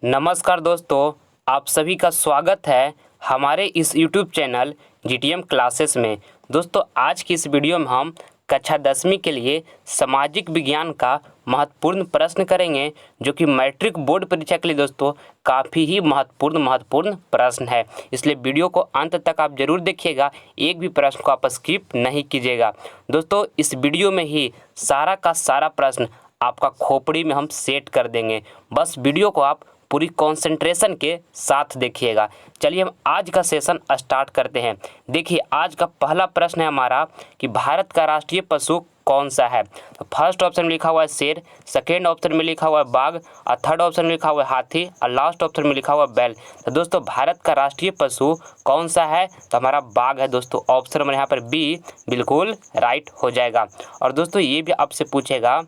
नमस्कार दोस्तों, आप सभी का स्वागत है हमारे इस YouTube चैनल GTM क्लासेस में। दोस्तों, आज की इस वीडियो में हम कक्षा 10वीं के लिए सामाजिक विज्ञान का महत्वपूर्ण प्रश्न करेंगे, जो कि मैट्रिक बोर्ड परीक्षा के लिए दोस्तों काफ़ी ही महत्वपूर्ण प्रश्न है। इसलिए वीडियो को अंत तक आप जरूर देखिएगा, एक भी प्रश्न को आप स्किप नहीं कीजिएगा। दोस्तों, इस वीडियो में ही सारा का सारा प्रश्न आपका खोपड़ी में हम सेट कर देंगे। बस वीडियो को आप पूरी कंसंट्रेशन के साथ देखिएगा। चलिए हम आज का सेशन स्टार्ट करते हैं। देखिए, आज का पहला प्रश्न है हमारा कि भारत का राष्ट्रीय पशु कौन सा है। तो फर्स्ट ऑप्शन में लिखा हुआ है शेर, सेकेंड ऑप्शन में लिखा हुआ है बाघ, और थर्ड ऑप्शन में लिखा हुआ है हाथी, और लास्ट ऑप्शन में लिखा हुआ है बैल। तो दोस्तों, भारत का राष्ट्रीय पशु कौन सा है? तो हमारा बाघ है दोस्तों। ऑप्शन नंबर यहाँ पर बी बिल्कुल राइट हो जाएगा। और दोस्तों, ये भी आपसे पूछेगा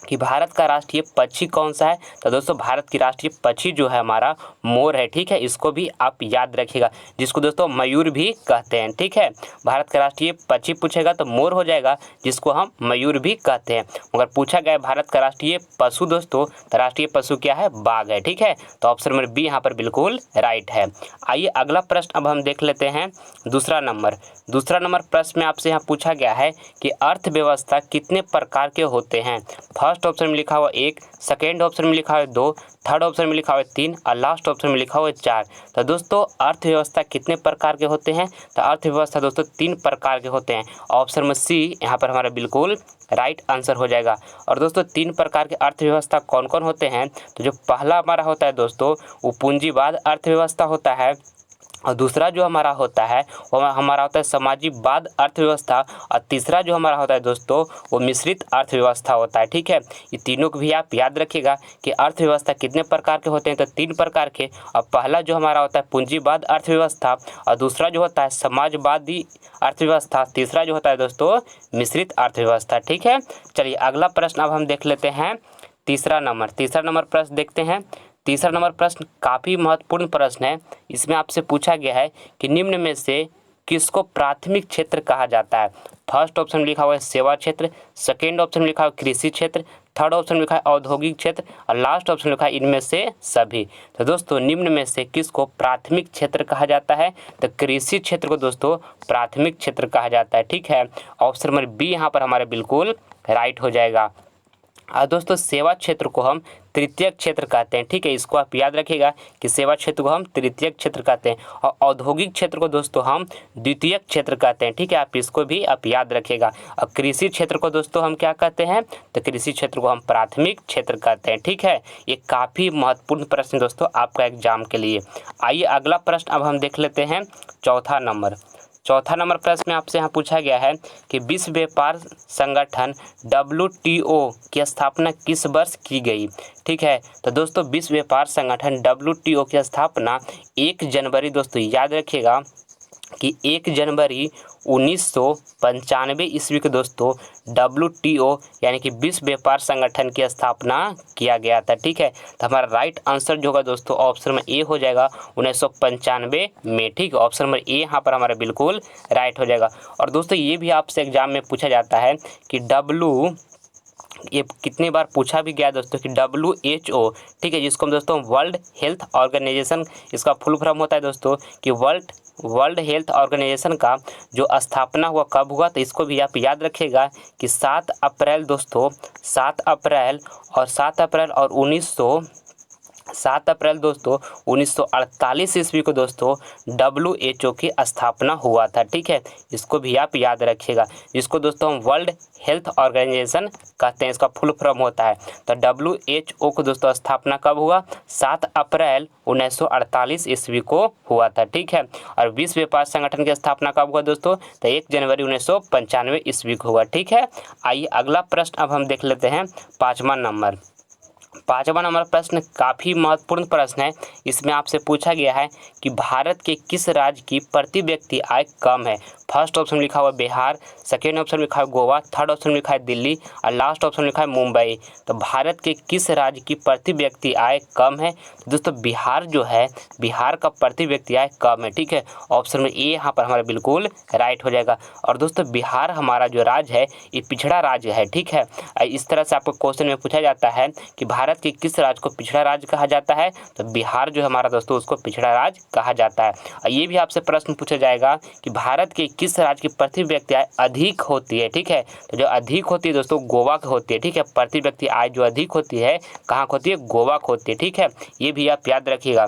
कि भारत का राष्ट्रीय पक्षी कौन सा है। तो दोस्तों, भारत की राष्ट्रीय पक्षी जो है हमारा मोर है। ठीक है, इसको भी आप याद रखिएगा, जिसको दोस्तों मयूर भी कहते हैं। ठीक है, भारत का राष्ट्रीय पक्षी पूछेगा तो मोर हो जाएगा, जिसको हम मयूर भी कहते हैं। मगर पूछा गया भारत का राष्ट्रीय पशु दोस्तों, तो राष्ट्रीय पशु क्या है? बाघ है। ठीक है, तो ऑप्शन नंबर बी यहाँ पर बिल्कुल राइट है। आइए अगला प्रश्न अब हम देख लेते हैं। दूसरा नंबर प्रश्न में आपसे यहाँ पूछा गया है कि अर्थव्यवस्था कितने प्रकार के होते हैं। फर्स्ट ऑप्शन में लिखा हुआ 1, सेकेंड ऑप्शन में लिखा हुआ 2, थर्ड ऑप्शन में लिखा हुआ 3, और लास्ट ऑप्शन में लिखा हुआ 4। तो दोस्तों, अर्थव्यवस्था कितने प्रकार के होते हैं? तो अर्थव्यवस्था दोस्तों 3 प्रकार के होते हैं। ऑप्शन में सी यहाँ पर हमारा बिल्कुल राइट आंसर हो जाएगा। और दोस्तों, 3 प्रकार के अर्थव्यवस्था कौन कौन होते हैं? तो जो पहला हमारा होता है दोस्तों, वो पूंजीवाद अर्थव्यवस्था होता है, और दूसरा जो हमारा होता है वो हमारा होता है सामाजिकवाद अर्थव्यवस्था, और तीसरा जो हमारा होता है दोस्तों वो मिश्रित अर्थव्यवस्था होता है। ठीक है, ये तीनों को भी आप याद रखिएगा कि अर्थव्यवस्था कितने प्रकार के होते हैं। तो 3 प्रकार के। और पहला जो हमारा होता है पूंजीवाद अर्थव्यवस्था, और दूसरा जो होता है समाजवादी अर्थव्यवस्था, तीसरा जो होता है दोस्तों मिश्रित अर्थव्यवस्था। ठीक है, चलिए अगला प्रश्न अब हम देख लेते हैं। तीसरा नंबर प्रश्न देखते हैं। तीसरा नंबर प्रश्न काफ़ी महत्वपूर्ण प्रश्न है। इसमें आपसे पूछा गया है कि निम्न में से किसको प्राथमिक क्षेत्र कहा जाता है। फर्स्ट ऑप्शन में लिखा हुआ है सेवा क्षेत्र, सेकेंड ऑप्शन में लिखा हुआ है कृषि क्षेत्र, थर्ड ऑप्शन में लिखा है औद्योगिक क्षेत्र, और लास्ट ऑप्शन में लिखा है इनमें से सभी। तो दोस्तों, निम्न में से किसको प्राथमिक क्षेत्र कहा जाता है? तो कृषि क्षेत्र को दोस्तों प्राथमिक क्षेत्र कहा जाता है। ठीक है, ऑप्शन नंबर बी यहाँ पर हमारा बिल्कुल राइट हो जाएगा। और दोस्तों, सेवा क्षेत्र को हम तृतीयक क्षेत्र कहते हैं। ठीक है, इसको आप याद रखिएगा कि सेवा क्षेत्र को हम तृतीयक क्षेत्र कहते हैं, और औद्योगिक क्षेत्र को दोस्तों हम द्वितीयक क्षेत्र कहते हैं। ठीक है, आप इसको भी आप याद रखिएगा। और कृषि क्षेत्र को दोस्तों हम क्या कहते हैं? तो कृषि क्षेत्र को हम प्राथमिक क्षेत्र कहते हैं। ठीक है, ये काफ़ी महत्वपूर्ण प्रश्न दोस्तों आपका एग्जाम के लिए। आइए अगला प्रश्न अब हम देख लेते हैं। चौथा नंबर प्रश्न में आपसे यहाँ पूछा गया है कि विश्व व्यापार संगठन WTO की स्थापना किस वर्ष की गई। ठीक है, तो दोस्तों विश्व व्यापार संगठन WTO की स्थापना 1 जनवरी दोस्तों याद रखिएगा कि 1 जनवरी 1995 ईस्वी को दोस्तों WTO यानी कि विश्व व्यापार संगठन की स्थापना किया गया था। ठीक है, तो हमारा राइट आंसर जो होगा दोस्तों ऑप्शन में ए हो जाएगा 1995 में। ठीक है, ऑप्शन नंबर ए यहाँ पर हमारा बिल्कुल राइट हो जाएगा। और दोस्तों, ये भी आपसे एग्जाम में पूछा जाता है कि ये कितनी बार पूछा भी गया दोस्तों कि WHO, ठीक है, जिसको हम दोस्तों वर्ल्ड हेल्थ ऑर्गेनाइजेशन, इसका फुल फॉर्म होता है दोस्तों कि वर्ल्ड हेल्थ ऑर्गेनाइजेशन का जो स्थापना हुआ कब हुआ। तो इसको भी आप याद रखिएगा कि 7 अप्रैल दोस्तों 7 अप्रैल और 7 अप्रैल दोस्तों 1948 ईस्वी को दोस्तों WHO की स्थापना हुआ था। ठीक है, इसको भी आप याद रखिएगा, जिसको दोस्तों हम वर्ल्ड हेल्थ ऑर्गेनाइजेशन कहते हैं, इसका फुल फॉर्म होता है। तो WHO को दोस्तों स्थापना कब हुआ? 7 अप्रैल 1948 ईस्वी को हुआ था। ठीक है, और विश्व व्यापार संगठन की स्थापना कब हुआ दोस्तों? तो 1 जनवरी 1995 ईस्वी को हुआ। ठीक है, आइए अगला प्रश्न अब हम देख लेते हैं। पाँचवा नंबर प्रश्न काफ़ी महत्वपूर्ण प्रश्न है। इसमें आपसे पूछा गया है कि भारत के किस राज्य की प्रति व्यक्ति आय कम है। फर्स्ट ऑप्शन में लिखा हुआ है बिहार, सेकेंड ऑप्शन में लिखा है गोवा, थर्ड ऑप्शन में लिखा है दिल्ली और लास्ट ऑप्शन में लिखा है मुंबई। तो भारत के किस राज्य की प्रति व्यक्ति आय कम है? तो दोस्तों बिहार जो है, बिहार का प्रति व्यक्ति आय कम है। ठीक है, ऑप्शन में ए यहाँ पर हमारा बिल्कुल राइट हो जाएगा। और दोस्तों बिहार हमारा जो राज्य है ये पिछड़ा राज्य है। ठीक है, इस तरह से आपको क्वेश्चन में पूछा जाता है कि भारत के किस राज्य को पिछड़ा राज्य कहा जाता है, तो बिहार जो है हमारा दोस्तों उसको पिछड़ा राज्य कहा जाता है। ये भी आपसे प्रश्न पूछा जाएगा कि भारत के किस राज्य की प्रति व्यक्ति आय अधिक होती है। ठीक है, तो जो अधिक होती है दोस्तों गोवा की होती है। ठीक है, प्रति व्यक्ति आय जो अधिक होती है कहाँ होती है? गोवा को होती है। ठीक है, ये भी आप याद रखिएगा।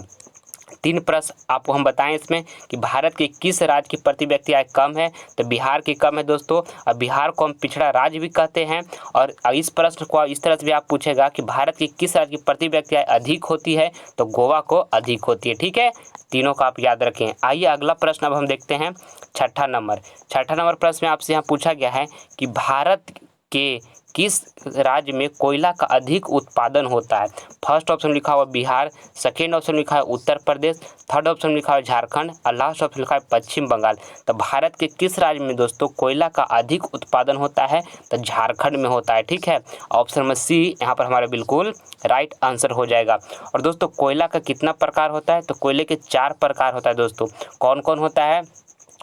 3 प्रश्न आपको हम बताएं इसमें कि भारत के किस राज्य की प्रति व्यक्ति आय कम है, तो बिहार की कम है दोस्तों। और बिहार को हम पिछड़ा राज्य भी कहते हैं। और इस प्रश्न को इस तरह से भी आप पूछेगा कि भारत की किस राज्य की प्रति व्यक्ति आय अधिक होती है, तो गोवा को अधिक होती है। ठीक है, तीनों का आप याद रखें। आइए अगला प्रश्न अब हम देखते हैं, छठा नंबर प्रश्न में आपसे यहाँ पूछा गया है कि भारत के किस राज्य में कोयला का अधिक उत्पादन होता है? फर्स्ट ऑप्शन लिखा हुआ बिहार, सेकेंड ऑप्शन लिखा है उत्तर प्रदेश, थर्ड ऑप्शन लिखा है झारखंड और लास्ट ऑप्शन लिखा है पश्चिम बंगाल। तो भारत के किस राज्य में दोस्तों कोयला का अधिक उत्पादन होता है? तो झारखंड में होता है। ठीक है, ऑप्शन में सी यहाँ पर हमारा बिल्कुल राइट आंसर हो जाएगा। और दोस्तों कोयला का कितना प्रकार होता है? तो कोयले के 4 प्रकार होता है दोस्तों। कौन कौन होता है?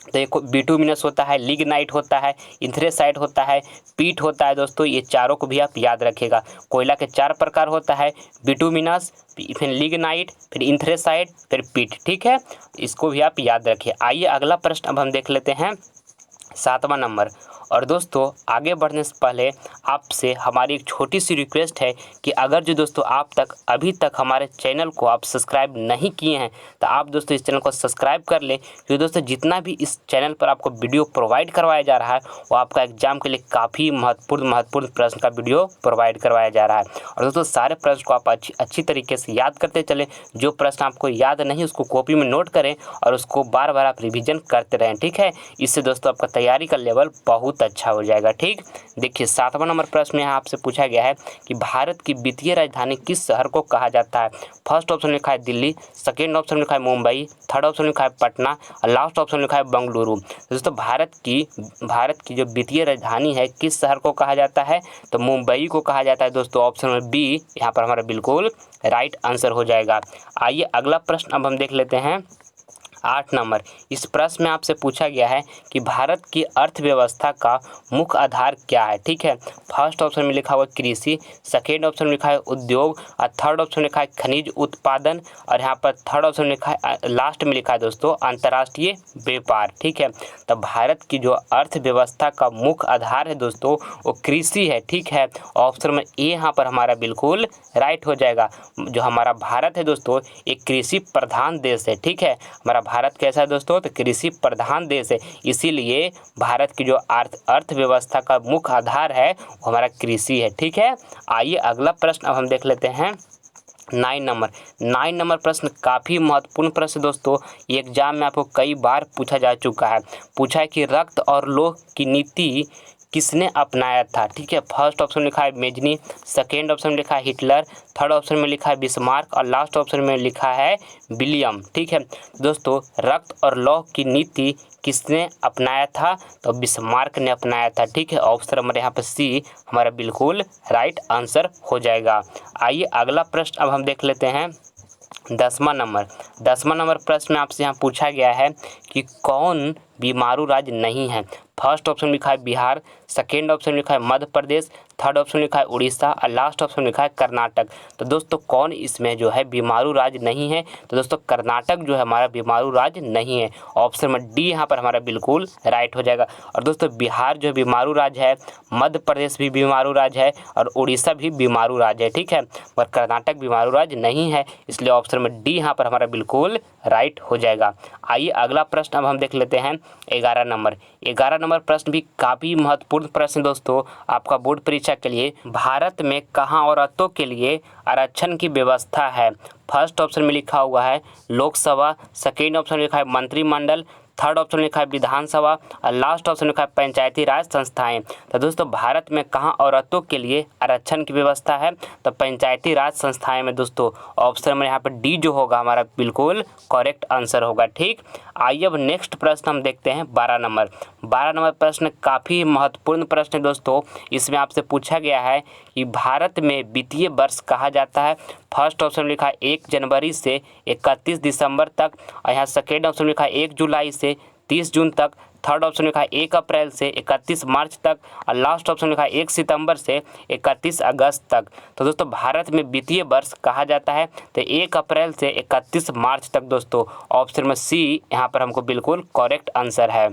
तो एक बिटुमिनस होता है, लिग्नाइट होता है, एंथ्रेसाइट होता है, पीट होता है दोस्तों। ये चारों को भी आप याद रखिएगा। कोयला के 4 प्रकार होता है, बिटुमिनस, फिर लिग्नाइट, फिर एंथ्रेसाइट, फिर पीट। ठीक है, इसको भी आप याद रखिए। आइए अगला प्रश्न अब हम देख लेते हैं, 7वां नंबर। और दोस्तों आगे बढ़ने से पहले आपसे हमारी एक छोटी सी रिक्वेस्ट है कि अगर जो दोस्तों आप अभी तक हमारे चैनल को आप सब्सक्राइब नहीं किए हैं तो आप दोस्तों इस चैनल को सब्सक्राइब कर लें, क्योंकि दोस्तों जितना भी इस चैनल पर आपको वीडियो प्रोवाइड करवाया जा रहा है वो आपका एग्जाम के लिए काफ़ी महत्वपूर्ण प्रश्न का वीडियो प्रोवाइड करवाया जा रहा है। और दोस्तों सारे प्रश्न को आप अच्छी तरीके से याद करते चलें। जो प्रश्न आपको याद नहीं उसको कॉपी में नोट करें और उसको बार बार आप रिविजन करते रहें। ठीक है, इससे दोस्तों आपका तैयारी का लेवल बहुत अच्छा हो जाएगा। ठीक, देखिए 7वां नंबर प्रश्न यहाँ आपसे पूछा गया है कि भारत की वित्तीय राजधानी किस शहर को कहा जाता है? फर्स्ट ऑप्शन लिखा है दिल्ली, सेकेंड ऑप्शन लिखा है मुंबई, थर्ड ऑप्शन लिखा है पटना और लास्ट ऑप्शन लिखा है बेंगलुरु। दोस्तों भारत की जो वित्तीय राजधानी है किस शहर को कहा जाता है? तो मुंबई को कहा जाता है दोस्तों। ऑप्शन में बी यहाँ पर हमारा बिल्कुल राइट आंसर हो जाएगा। आइए अगला प्रश्न अब हम देख लेते हैं, 8 नंबर। इस प्रश्न में आपसे पूछा गया है कि भारत की अर्थव्यवस्था का मुख्य आधार क्या है? ठीक है, फर्स्ट ऑप्शन में लिखा हुआ कृषि, सेकेंड ऑप्शन में लिखा है उद्योग और थर्ड ऑप्शन में लिखा है खनिज उत्पादन और यहाँ पर थर्ड ऑप्शन में लिखा है, लास्ट में लिखा है दोस्तों अंतर्राष्ट्रीय व्यापार। ठीक है, तो भारत की जो अर्थव्यवस्था का मुख्य आधार है दोस्तों वो कृषि है। ठीक है, ऑप्शन में ए यहाँ पर हमारा बिल्कुल राइट हो जाएगा। जो हमारा भारत है दोस्तों एक कृषि प्रधान देश है। ठीक है, हमारा भारत कैसा है दोस्तों? तो कृषि प्रधान देश है, इसीलिए भारत की जो अर्थव्यवस्था का मुख्य आधार है वो हमारा कृषि है। ठीक है, आइए अगला प्रश्न अब हम देख लेते हैं, 9 नंबर प्रश्न काफ़ी महत्वपूर्ण प्रश्न दोस्तों। ये एग्जाम में आपको कई बार पूछा जा चुका है। पूछा है कि रक्त और लोह की नीति किसने अपनाया था? ठीक है, फर्स्ट ऑप्शन लिखा है मेजनी, सेकेंड ऑप्शन में लिखा है हिटलर, थर्ड ऑप्शन में लिखा है बिस्मार्क और लास्ट ऑप्शन में लिखा है विलियम। ठीक है दोस्तों, रक्त और लौह की नीति किसने अपनाया था? तो बिस्मार्क ने अपनाया था। ठीक है, ऑप्शन नंबर यहाँ पर सी हमारा बिल्कुल राइट आंसर हो जाएगा। आइए अगला प्रश्न अब हम देख लेते हैं, 10वां नंबर प्रश्न में आपसे यहाँ पूछा गया है कि कौन बीमारू राज्य नहीं है? फर्स्ट ऑप्शन लिखा है बिहार, सेकेंड ऑप्शन लिखा है मध्य प्रदेश, थर्ड ऑप्शन लिखा है उड़ीसा और लास्ट ऑप्शन लिखा है कर्नाटक। तो दोस्तों कौन इसमें जो है बीमारू राज्य नहीं है? तो दोस्तों कर्नाटक जो है हमारा बीमारू राज्य नहीं है। ऑप्शन में डी यहाँ पर हमारा बिल्कुल राइट हो जाएगा। और दोस्तों बिहार जो बीमारू राज्य है, मध्य प्रदेश भी बीमारू राज्य है और उड़ीसा भी बीमारू राज्य है। ठीक है, पर कर्नाटक बीमारू राज्य नहीं है, इसलिए ऑप्शन में डी यहाँ पर हमारा बिल्कुल राइट हो जाएगा। आइए अगला प्रश्न अब हम देख लेते हैं, 11 नंबर प्रश्न भी काफ़ी महत्वपूर्ण प्रश्न दोस्तों आपका बोर्ड परीक्षा के लिए। भारत में कहाँ औरतों के लिए आरक्षण की व्यवस्था है? फर्स्ट ऑप्शन में लिखा हुआ है लोकसभा, सेकेंड ऑप्शन में लिखा है मंत्रिमंडल, थर्ड ऑप्शन लिखा है विधानसभा और लास्ट ऑप्शन लिखा है पंचायती राज संस्थाएं। तो दोस्तों भारत में कहाँ औरतों के लिए आरक्षण की व्यवस्था है? तो पंचायती राज संस्थाएं में दोस्तों। ऑप्शन में यहाँ पर डी जो होगा हमारा बिल्कुल करेक्ट आंसर होगा। ठीक, आइए अब नेक्स्ट प्रश्न हम देखते हैं 12 नंबर। 12 नंबर प्रश्न काफ़ी महत्वपूर्ण प्रश्न है दोस्तों। इसमें आपसे पूछा गया है कि भारत में वित्तीय वर्ष कहा जाता है। फर्स्ट ऑप्शन लिखा है 1 जनवरी से 31 दिसंबर तक, और यहाँ सेकेंड ऑप्शन लिखा है 1 जुलाई से 30 जून तक, थर्ड ऑप्शन लिखा है 1 अप्रैल से 31 मार्च तक, और लास्ट ऑप्शन लिखा है 1 सितंबर से 31 अगस्त तक। तो दोस्तों भारत में वित्तीय वर्ष कहा जाता है तो 1 अप्रैल से 31 मार्च तक दोस्तों। ऑप्शन में सी यहाँ पर हमको बिल्कुल करेक्ट आंसर है।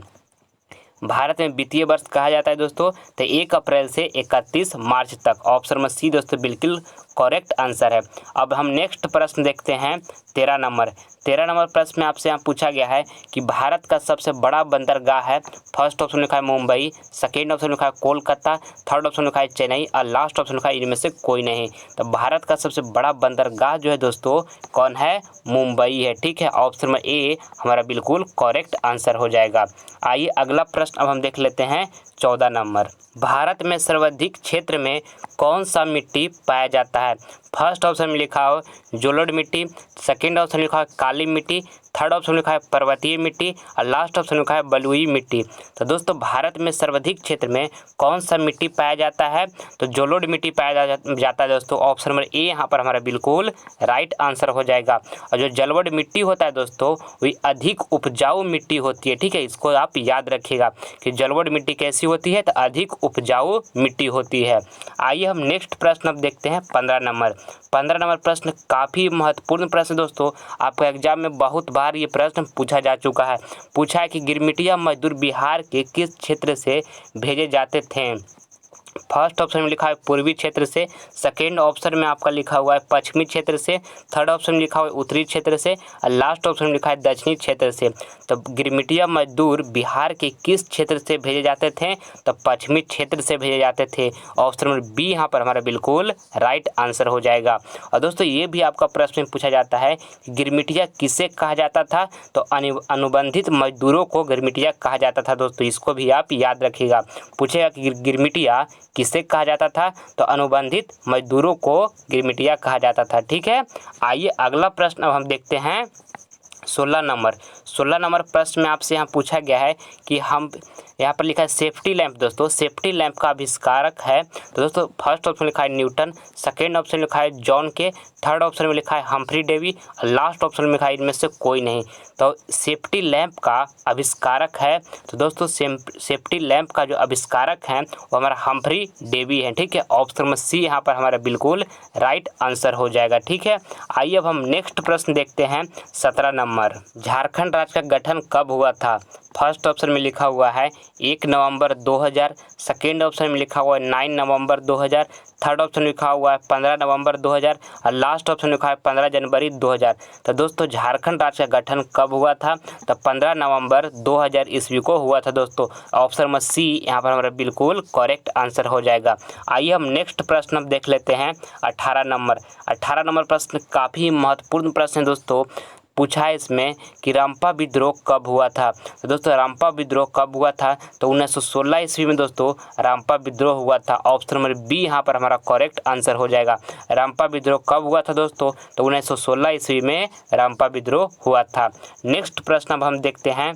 भारत में वित्तीय वर्ष कहा जाता है दोस्तों तो 1 अप्रैल से 31 मार्च तक। ऑप्शन में सी दोस्तों बिल्कुल करेक्ट आंसर है। अब हम नेक्स्ट प्रश्न देखते हैं 13 नंबर। 13 नंबर प्रश्न में आपसे यहाँ पूछा गया है कि भारत का सबसे बड़ा बंदरगाह है। फर्स्ट ऑप्शन लिखा है मुंबई, सेकेंड ऑप्शन लिखा है कोलकाता, थर्ड ऑप्शन लिखा है चेन्नई, और लास्ट ऑप्शन लिखा है इनमें से कोई नहीं। तो भारत का सबसे बड़ा बंदरगाह जो है दोस्तों कौन है? मुंबई है। ठीक है, ऑप्शन में ए हमारा बिल्कुल करेक्ट आंसर हो जाएगा। आइए अगला प्रश्न अब हम देख लेते हैं 14 नंबर। भारत में सर्वाधिक क्षेत्र में कौन सा मिट्टी पाया जाता है? फर्स्ट ऑप्शन में लिखा हो जलोढ़ मिट्टी, सेकेंड ऑप्शन लिखा है काली मिट्टी, थर्ड ऑप्शन लिखा है पर्वतीय मिट्टी, और लास्ट ऑप्शन लिखा है बलुई मिट्टी। तो दोस्तों भारत में सर्वाधिक क्षेत्र में कौन सा मिट्टी पाया जाता है? तो जलोढ़ मिट्टी पाया जाता है दोस्तों। ऑप्शन नंबर ए यहाँ पर हमारा बिल्कुल राइट आंसर हो जाएगा। और जो जलोढ़ मिट्टी होता है दोस्तों वही अधिक उपजाऊ मिट्टी होती है। ठीक है, इसको आप याद रखिएगा कि जलोढ़ मिट्टी कैसी होती है? तो अधिक उपजाऊ मिट्टी होती है। आइए हम नेक्स्ट प्रश्न अब देखते हैं 15 नंबर। 15 नंबर प्रश्न काफ़ी महत्वपूर्ण प्रश्न दोस्तों। आपका एग्जाम में बहुत बार ये प्रश्न पूछा जा चुका है। पूछा है कि गिरमिटिया मजदूर बिहार के किस क्षेत्र से भेजे जाते थे? फर्स्ट ऑप्शन में लिखा है पूर्वी क्षेत्र से, सेकेंड ऑप्शन में आपका लिखा हुआ है पश्चिमी क्षेत्र से, थर्ड ऑप्शन में लिखा हुआ है उत्तरी क्षेत्र से, और लास्ट ऑप्शन में लिखा है दक्षिणी क्षेत्र से। तो गिरमिटिया मजदूर बिहार के किस क्षेत्र से भेजे जाते थे? तो पश्चिमी क्षेत्र से भेजे जाते थे। ऑप्शन नंबर बी यहाँ पर हमारा बिल्कुल राइट आंसर हो जाएगा। और दोस्तों ये भी आपका प्रश्न में पूछा जाता है गिरमिटिया किसे कहा जाता था? तो अनुबंधित मजदूरों को गिरमिटिया कहा जाता था दोस्तों। इसको भी आप याद रखिएगा। पूछेगा कि गिरमिटिया किसे कहा जाता था? तो अनुबंधित मजदूरों को गिरमिटिया कहा जाता था। ठीक है, आइए अगला प्रश्न अब हम देखते हैं 16 नंबर। 16 नंबर प्रश्न में आपसे यहाँ पूछा गया है कि हम यहाँ पर लिखा है सेफ्टी लैंप दोस्तों। सेफ्टी लैंप का आविष्कारक है तो दोस्तों फर्स्ट ऑप्शन लिखा है न्यूटन, सेकेंड ऑप्शन लिखा है जॉन के, थर्ड ऑप्शन में लिखा है हम्फ्री डेवी, और लास्ट ऑप्शन में लिखा है इनमें से कोई नहीं। तो सेफ्टी लैंप का आविष्कारक है तो दोस्तों सेफ्टी लैंप का जो आविष्कारक है वो हमारा हम्फ्री डेवी है। ठीक है, ऑप्शन में सी यहाँ पर हमारा बिल्कुल राइट आंसर हो जाएगा। ठीक है, आइए अब हम नेक्स्ट प्रश्न देखते हैं 17 नंबर। झारखंड राज्य का गठन कब हुआ था? फर्स्ट ऑप्शन में लिखा हुआ है 1 नवंबर 2000, सेकेंड ऑप्शन में लिखा हुआ है 9 नवंबर 2000, थर्ड ऑप्शन लिखा हुआ है 15 नवंबर 2000, और लास्ट ऑप्शन लिखा है 15 जनवरी 2000। तो दोस्तों झारखंड राज्य का गठन कब हुआ था? तो 15 नवंबर 2000 ईस्वी को हुआ था दोस्तों। ऑप्शन में सी यहाँ पर हमारा बिल्कुल करेक्ट आंसर हो जाएगा। आइए हम नेक्स्ट प्रश्न अब देख लेते हैं 18 नंबर। 18 नंबर प्रश्न काफ़ी महत्वपूर्ण प्रश्न है दोस्तों। पूछा है इसमें कि रंपा विद्रोह कब हुआ था? तो दोस्तों रंपा विद्रोह कब हुआ था? तो 1916 ईस्वी में दोस्तों रंपा विद्रोह हुआ था। ऑप्शन नंबर बी यहाँ पर हमारा करेक्ट आंसर हो जाएगा। रंपा विद्रोह कब हुआ था दोस्तों? तो 1916 ईस्वी में रंपा विद्रोह हुआ था। नेक्स्ट प्रश्न अब हम देखते हैं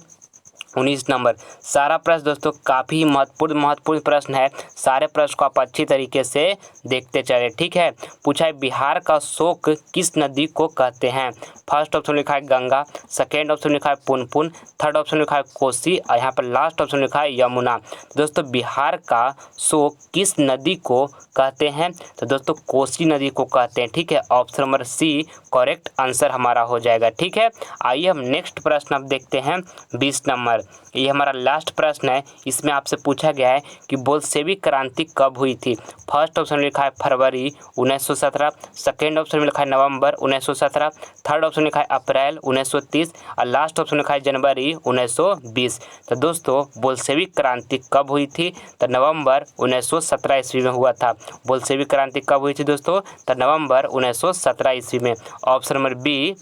19 नंबर। सारा प्रश्न दोस्तों काफ़ी महत्वपूर्ण प्रश्न है। सारे प्रश्न को आप अच्छी तरीके से देखते चले। ठीक है, पूछा है बिहार का शोक किस नदी को कहते हैं? फर्स्ट ऑप्शन लिखा है गंगा, सेकेंड ऑप्शन लिखा है पुनपुन, थर्ड ऑप्शन लिखा है कोसी, और यहाँ पर लास्ट ऑप्शन लिखा है यमुना। दोस्तों बिहार का शोक किस नदी को कहते हैं? तो दोस्तों कोसी नदी को कहते हैं। ठीक है, option number C correct answer हमारा हो जाएगा। ठीक है, आइए हम नेक्स्ट प्रश्न अब देखते हैं 20 नंबर। ये हमारा लास्ट प्रश्न है। इसमें आपसे पूछा गया है कि बोल्शेविक क्रांति कब हुई थी? फर्स्ट ऑप्शन में लिखा है फरवरी 1917, सेकेंड ऑप्शन में लिखा है नवंबर 1917, थर्ड ऑप्शन में लिखा है अप्रैल 1930, और लास्ट ऑप्शन में लिखा है जनवरी 1920। तो दोस्तों बोल्शेविक क्रांति कब हुई थी? तो नवंबर 1917 ईस्वी में हुआ था। बोल्शेविक क्रांति कब हुई थी दोस्तों? तो नवंबर 1917 ईस्वी में। ऑप्शन नंबर बी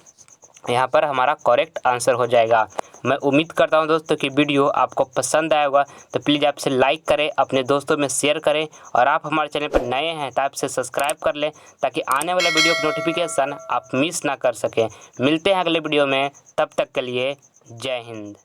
यहाँ पर हमारा करेक्ट आंसर हो जाएगा। मैं उम्मीद करता हूँ दोस्तों कि वीडियो आपको पसंद आया होगा, तो प्लीज़ आपसे लाइक करें, अपने दोस्तों में शेयर करें, और आप हमारे चैनल पर नए हैं तो आपसे सब्सक्राइब कर लें ताकि आने वाले वीडियो की नोटिफिकेशन आप मिस ना कर सकें। मिलते हैं अगले वीडियो में, तब तक के लिए जय हिंद।